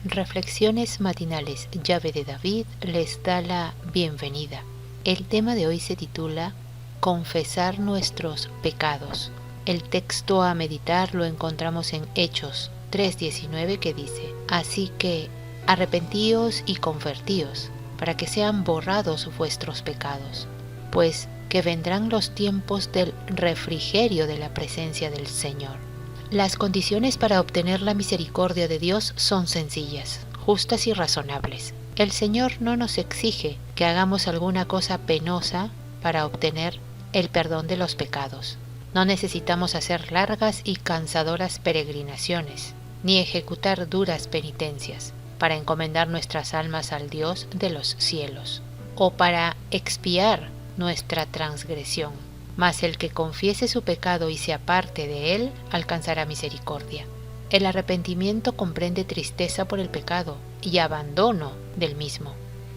Reflexiones matinales Llave de David les da la bienvenida. El tema de hoy se titula Confesar nuestros pecados. El texto a meditar lo encontramos en Hechos 3:19 que dice: Así que arrepentíos y convertíos, para que sean borrados vuestros pecados, pues que vendrán los tiempos del refrigerio de la presencia del Señor. Las condiciones para obtener la misericordia de Dios son sencillas, justas y razonables. El Señor no nos exige que hagamos alguna cosa penosa para obtener el perdón de los pecados. No necesitamos hacer largas y cansadoras peregrinaciones, ni ejecutar duras penitencias para encomendar nuestras almas al Dios de los cielos, o para expiar nuestra transgresión. Mas el que confiese su pecado y se aparte de él, alcanzará misericordia. El arrepentimiento comprende tristeza por el pecado y abandono del mismo.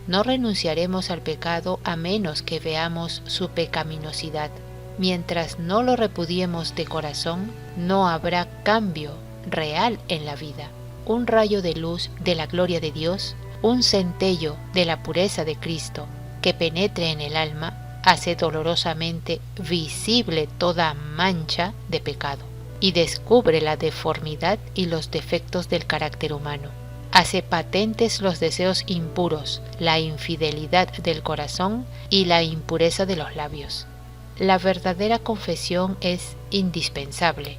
No renunciaremos al pecado a menos que veamos su pecaminosidad. Mientras no lo repudiemos de corazón, no habrá cambio real en la vida. Un rayo de luz de la gloria de Dios, un centello de la pureza de Cristo que penetre en el alma, hace dolorosamente visible toda mancha de pecado y descubre la deformidad y los defectos del carácter humano. Hace patentes los deseos impuros, la infidelidad del corazón y la impureza de los labios. La verdadera confesión es indispensable,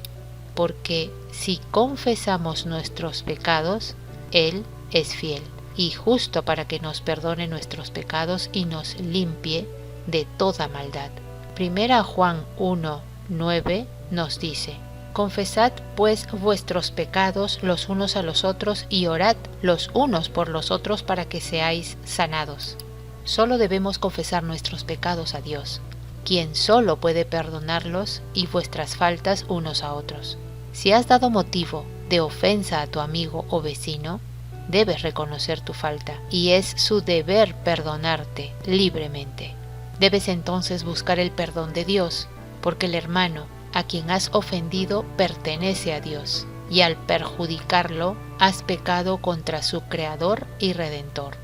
porque si confesamos nuestros pecados, Él es fiel y justo para que nos perdone nuestros pecados y nos limpie de toda maldad. Primera Juan 1:9 nos dice: Confesad pues vuestros pecados los unos a los otros y orad los unos por los otros para que seáis sanados. Solo debemos confesar nuestros pecados a Dios, quien solo puede perdonarlos y vuestras faltas unos a otros. Si has dado motivo de ofensa a tu amigo o vecino, debes reconocer tu falta y es su deber perdonarte libremente. Debes entonces buscar el perdón de Dios, porque el hermano a quien has ofendido pertenece a Dios, y al perjudicarlo has pecado contra su Creador y Redentor.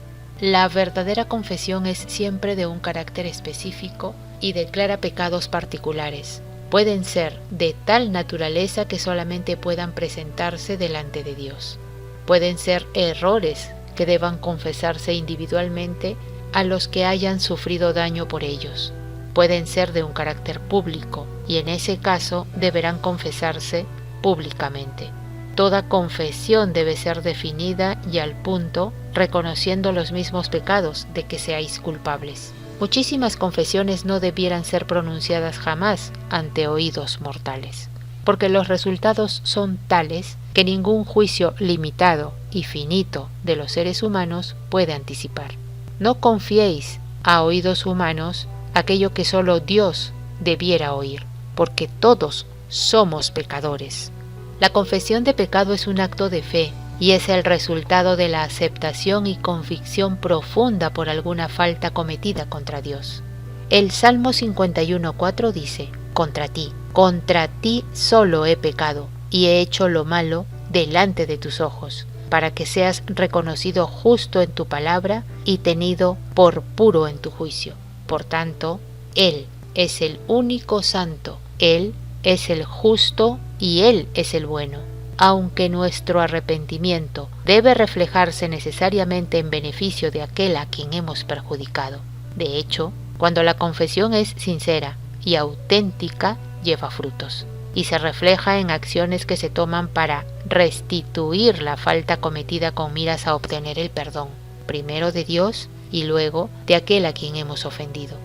La verdadera confesión es siempre de un carácter específico y declara pecados particulares. Pueden ser de tal naturaleza que solamente puedan presentarse delante de Dios. Pueden ser errores que deban confesarse individualmente a los que hayan sufrido daño por ellos. Pueden ser de un carácter público y en ese caso deberán confesarse públicamente. Toda confesión debe ser definida y al punto, reconociendo los mismos pecados de que seáis culpables. Muchísimas confesiones no debieran ser pronunciadas jamás ante oídos mortales, porque los resultados son tales que ningún juicio limitado y finito de los seres humanos puede anticipar. No confiéis a oídos humanos aquello que solo Dios debiera oír, porque todos somos pecadores. La confesión de pecado es un acto de fe y es el resultado de la aceptación y convicción profunda por alguna falta cometida contra Dios. El Salmo 51:4 dice: contra ti solo he pecado y he hecho lo malo delante de tus ojos, para que seas reconocido justo en tu palabra y tenido por puro en tu juicio. Por tanto, Él es el único santo, Él es el justo y Él es el bueno. Aunque nuestro arrepentimiento debe reflejarse necesariamente en beneficio de aquel a quien hemos perjudicado. De hecho, cuando la confesión es sincera y auténtica, lleva frutos y se refleja en acciones que se toman para restituir la falta cometida con miras a obtener el perdón, primero de Dios y luego de aquel a quien hemos ofendido.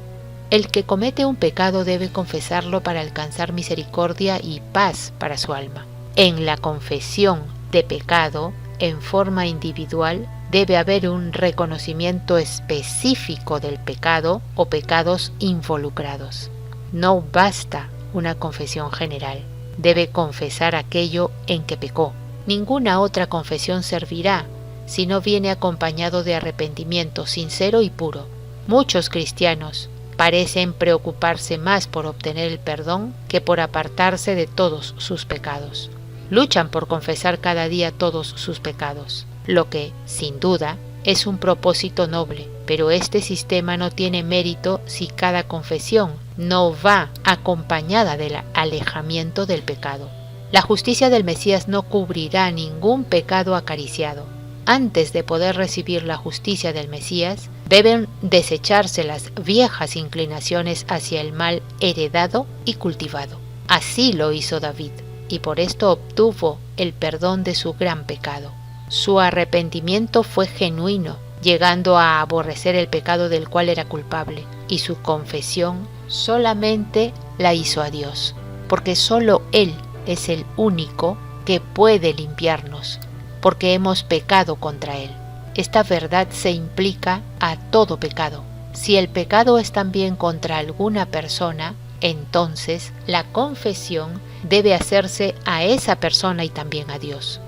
El que comete un pecado debe confesarlo para alcanzar misericordia y paz para su alma. En la confesión de pecado, en forma individual, debe haber un reconocimiento específico del pecado o pecados involucrados. No basta una confesión general. Debe confesar aquello en que pecó. Ninguna otra confesión servirá si no viene acompañado de arrepentimiento sincero y puro. Muchos cristianos parecen preocuparse más por obtener el perdón que por apartarse de todos sus pecados. Luchan por confesar cada día todos sus pecados, lo que, sin duda, es un propósito noble, pero este sistema no tiene mérito si cada confesión no va acompañada del alejamiento del pecado. La justicia del Mesías no cubrirá ningún pecado acariciado. Antes de poder recibir la justicia del Mesías, deben desecharse las viejas inclinaciones hacia el mal heredado y cultivado. Así lo hizo David, y por esto obtuvo el perdón de su gran pecado. Su arrepentimiento fue genuino, llegando a aborrecer el pecado del cual era culpable, y su confesión solamente la hizo a Dios, porque solo Él es el único que puede limpiarnos, porque hemos pecado contra Él. Esta verdad se implica a todo pecado. Si el pecado es también contra alguna persona, entonces la confesión debe hacerse a esa persona y también a Dios.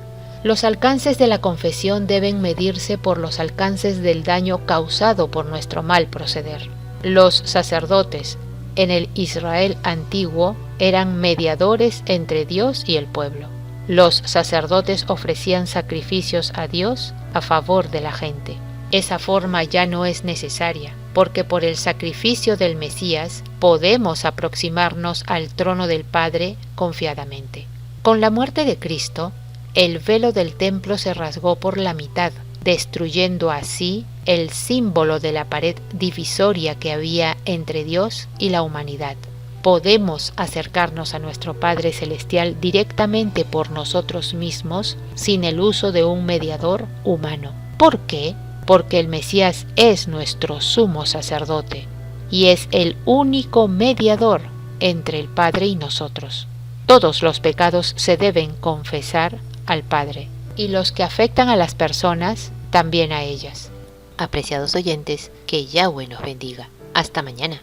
Los alcances de la confesión deben medirse por los alcances del daño causado por nuestro mal proceder. Los sacerdotes en el Israel antiguo eran mediadores entre Dios y el pueblo. Los sacerdotes ofrecían sacrificios a Dios a favor de la gente. Esa forma ya no es necesaria, porque por el sacrificio del Mesías podemos aproximarnos al trono del Padre confiadamente. Con la muerte de Cristo, el velo del templo se rasgó por la mitad, destruyendo así el símbolo de la pared divisoria que había entre Dios y la humanidad. Podemos acercarnos a nuestro Padre Celestial directamente por nosotros mismos, sin el uso de un mediador humano. ¿Por qué? Porque el Mesías es nuestro sumo sacerdote y es el único mediador entre el Padre y nosotros. Todos los pecados se deben confesar al Padre, y los que afectan a las personas, también a ellas. Apreciados oyentes, que Yahweh nos bendiga. Hasta mañana.